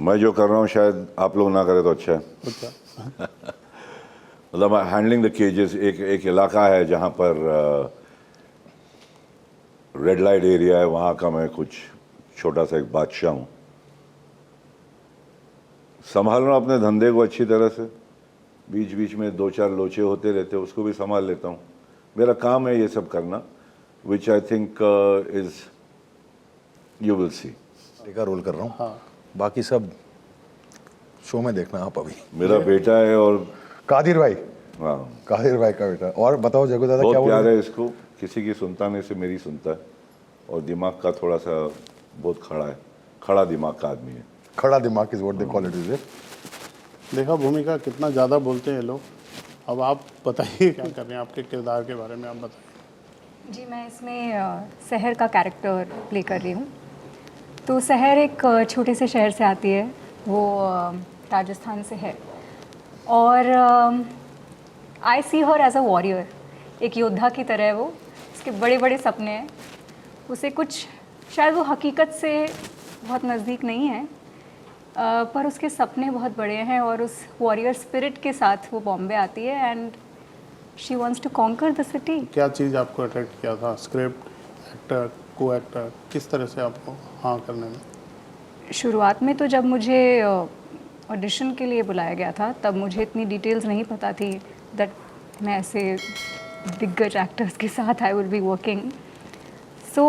मैं जो कर रहा हूँ शायद आप लोग ना करें तो अच्छा है। अच्छा। मतलब हैंडलिंग द केजेस, एक इलाका है जहाँ पर रेड लाइट एरिया है, वहाँ का मैं कुछ छोटा सा एक बादशाह हूँ। संभाल रहा हूँ अपने धंधे को अच्छी तरह से, बीच बीच में 2-4 लोचे होते रहते, उसको भी संभाल लेता हूँ। मेरा काम है ये सब करना, which I think is you will see. का रोल कर रहा हूँ। हाँ, बाकी सब शो में देखना आप अभी। मेरा बेटा है और कादिर भाई, हाँ कादिर भाई का बेटा। और बताओ जगू दादा बहुत क्या बोल प्यार रहे है इसको, किसी की सुनता नहीं से मेरी सुनता है, और दिमाग का थोड़ा सा बहुत खड़ा है, खड़ा दिमाग का आदमी है। खड़ा दिमाग is what they call it is. देखा भूमिका कितना ज़्यादा बोलते हैं लोग। अब आप बताइए क्या कर रहे हैं, आपके किरदार के बारे में आप बताइए। जी, मैं इसमें शहर का कैरेक्टर प्ले कर रही हूँ। तो शहर एक छोटे से शहर से आती है, वो राजस्थान से है, और आई सी हर एज अ वॉरियर, एक योद्धा की तरह है वो। उसके बड़े बड़े सपने हैं, उसे कुछ शायद वो हकीकत से बहुत नज़दीक नहीं है, पर उसके सपने बहुत बड़े हैं, और उस वॉरियर स्पिरिट के साथ वो बॉम्बे आती है and she wants to conquer the city. क्या चीज़ आपको अट्रैक्ट किया था? स्क्रिप्ट, एक्टर, को एक्टर, किस तरह से आपको हाँ करने में? शुरुआत में तो जब मुझे ऑडिशन के लिए बुलाया गया था, तब मुझे इतनी डिटेल्स नहीं पता थी दैट मैं ऐसे दिग्गज एक्टर्स के साथ I will be working. So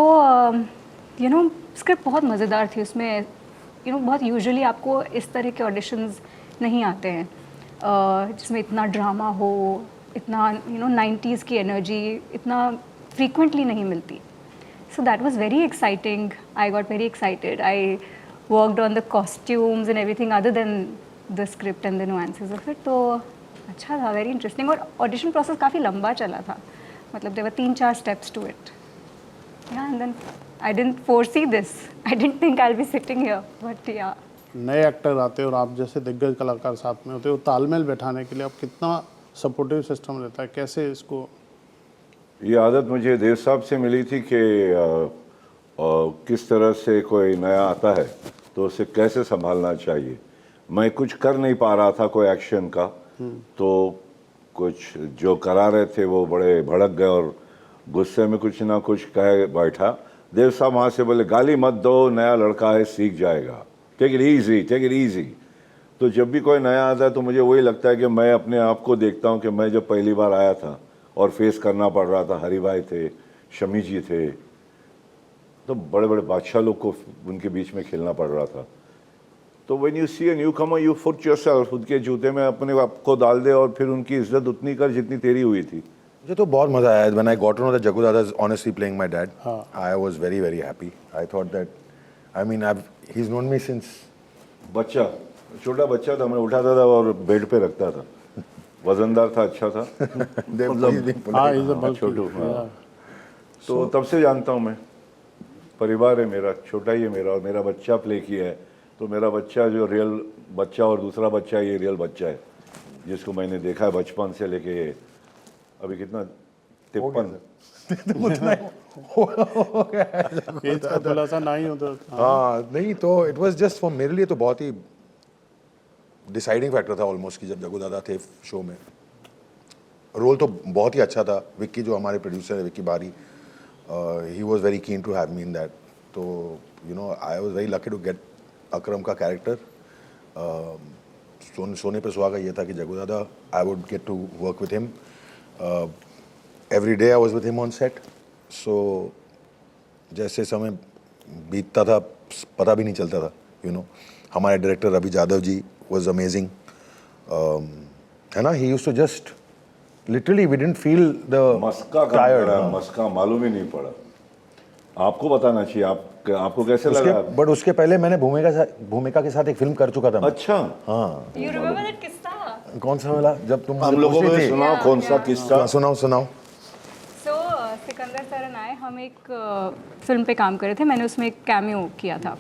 you know, script बहुत मज़ेदार थी। उसमें बहुत यूजुअली आपको इस तरह के ऑडिशंस नहीं आते हैं जिसमें इतना ड्रामा हो, इतना 90s की एनर्जी इतना फ्रीक्वेंटली नहीं मिलती। So that was very exciting. I got very excited. I worked on the costumes and everything other than the script and the nuances of it. तो अच्छा था, very interesting. और audition process काफ़ी लंबा चला था, मतलब there were 3-4 steps to it. Yeah, and then I didn't foresee this. I didn't think I'll be sitting here, but yeah. नए एक्टर आते हैं और आप जैसे दिग्गज कलाकार साथ में होते हो, तालमेल बैठाने के लिए आप कितना सपोर्टिव सिस्टम रहता है, कैसे इसको? ये आदत मुझे देव साहब से मिली थी कि किस तरह से कोई नया आता है तो उसे कैसे संभालना चाहिए। मैं कुछ कर नहीं पा रहा था कोई एक्शन का, तो कुछ जो करा रहे थे वो बड़े भड़क गए और गुस्से में कुछ ना कुछ कह बैठा। देव साहब वहाँ से बोले, गाली मत दो, नया लड़का है, सीख जाएगा, take it easy, take it easy. तो जब भी कोई नया आता है तो मुझे वही लगता है कि मैं अपने आप को देखता हूँ कि मैं जब पहली बार आया था और फेस करना पड़ रहा था, हरि भाई थे, शमी जी थे, तो बड़े बड़े बादशाह लोग को उनके बीच में खेलना पड़ रहा था। तो when you see a newcomer you put yourself, खुद के जूते में अपने आप को डाल दे और फिर उनकी इज्जत उतनी कर जितनी तेरी हुई थी। मुझे तो बहुत मजा आया when I got to know that Jaggu Dada is honestly playing my dad. I was very very happy. I thought that, I mean he is known me since बच्चा, छोटा बच्चा था, मैं उठाता था और बेड पे रखता था, वजनदार था, अच्छा था। हाँ, इज अ छोटू, हाँ। तो तब से जानता हूँ मैं, परिवार है मेरा, छोटा ही है मेरा, और मेरा बच्चा प्ले किया है, तो मेरा बच्चा जो रियल बच्चा और दूसरा बच्चा ये रियल बच्चा है जिसको मैंने देखा है बचपन से लेके अभी कितना 53। एज का खुलासा नहीं होता। हाँ नहीं, तो इट वाज जस्ट फॉर मेरे लिए तो बहुत ही डिसाइडिंग फैक्टर था ऑलमोस्ट कि जब जगू दादा थे शो में। रोल तो बहुत ही अच्छा था। विक्की जो हमारे प्रोड्यूसर है, Vicky Bari, he was very keen to have me in that. तो you know I was very lucky to get Akram का कैरेक्टर। सोने पे सुहागा ये था कि Jaggu Dada, I would get to work with him every day. I was with him on set. So जैसे समय बीतता था पता भी नहीं चलता था। यू नो हमारे director Ravi Yadav ji was amazing. है ना, he used to just literally we didn't feel the maska tired. मस्का मालूम ही नहीं पड़ा। आपको बताना चाहिए, आपको कैसे लगा? बट उसके पहले मैंने भूमिका के साथ एक फिल्म कर चुका था मैं। अच्छा, हाँ। You remember that किस्सा? कौन सा वाला? जब तुम हम लोगों को सुनाओ कौन सा किस्सा। सुनाओ। So सिकंदर सर और I, हम एक फिल्म पे काम कर रहे थे। मैंने उसमें एक कैमियो किया था।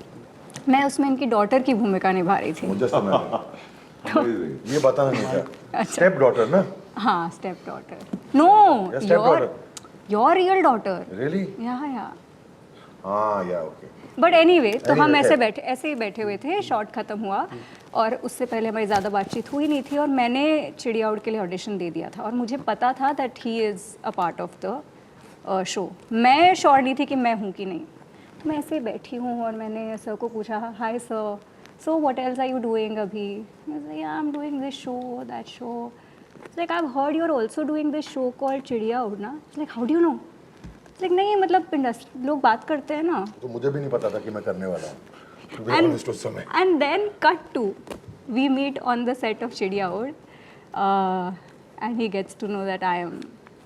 मैं उसमें इनकी डॉटर की भूमिका निभा रही थी। मुझे ये बताना नहीं था। स्टेप डॉटर ना? हाँ, step daughter. No, step daughter. Your real daughter. Really? या हाँ या ओके बट एनीवे तो हम Anyway, ऐसे ही बैठे हुए थे, शॉट खत्म हुआ और उससे पहले हमारी ज़्यादा बातचीत हुई नहीं थी और मैंने चिड़िया उड़ के लिए ऑडिशन दे दिया था और मुझे पता था that he is a part of the show. मैं श्योर नहीं थी कि मैं हूँ कि नहीं, तो मैं ऐसे ही बैठी हूँ और मैंने सर को पूछा, hi sir, so what else are you doing अभी? I am doing this show, that show. Like I have heard you are also doing this show called Chidiya Udna. Like how do you know? Like नहीं, मतलब industry लोग बात करते हैं ना। तो मुझे भी नहीं पता था कि मैं करने वाला हूँ to be honest उस समय। And then cut to, we meet on the set of Chidiya Ud, and he gets to know that I am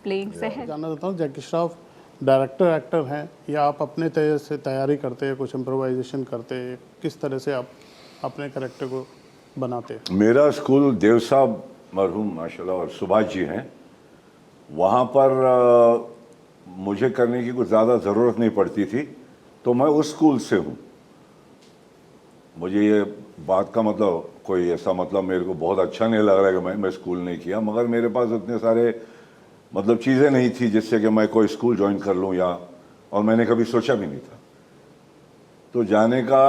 playing Seher. जानना चाहता हूँ जैकी श्रॉफ डायरेक्टर एक्टर हैं या आप अपने तरह से तैयारी करते हैं, कुछ इम्प्रोवाइजेशन करते हैं, किस तरह से आप अपने करेक्टर को बनाते हैं? मेरा स्कूल देव साहब मरहूम माशाल्लाह और सुभाष जी हैं, वहाँ पर मुझे करने की कुछ ज़्यादा ज़रूरत नहीं पड़ती थी, तो मैं उस स्कूल से हूँ। मुझे ये बात का मतलब कोई ऐसा मतलब मेरे को बहुत अच्छा नहीं लग रहा है कि मैं स्कूल नहीं किया, मगर मेरे पास इतने सारे मतलब चीज़ें नहीं थी जिससे कि मैं कोई स्कूल ज्वाइन कर लूँ या, और मैंने कभी सोचा भी नहीं था। तो जाने का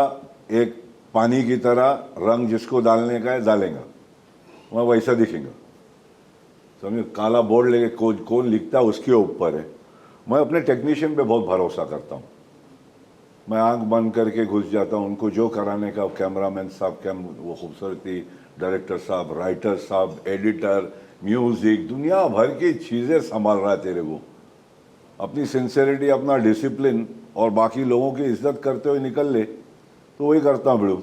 एक पानी की तरह रंग जिसको डालने का है डालेगा, मैं वैसा दिखेगा, समझे। काला बोर्ड लेके कौन लिखता है उसके ऊपर है। मैं अपने टेक्नीशियन पे बहुत भरोसा करता हूँ, मैं आंख बंद करके घुस जाता हूँ, उनको जो कराने का, कैमरामैन साहब वो खूबसूरती, डायरेक्टर साहब, राइटर साहब, एडिटर, म्यूज़िक, दुनिया भर की चीज़ें संभाल रहा है तेरे को। अपनी सिंसेरिटी, अपना डिसिप्लिन और बाकी लोगों की इज्जत करते हुए निकल ले, तो वही करता हूँ बिड़ू।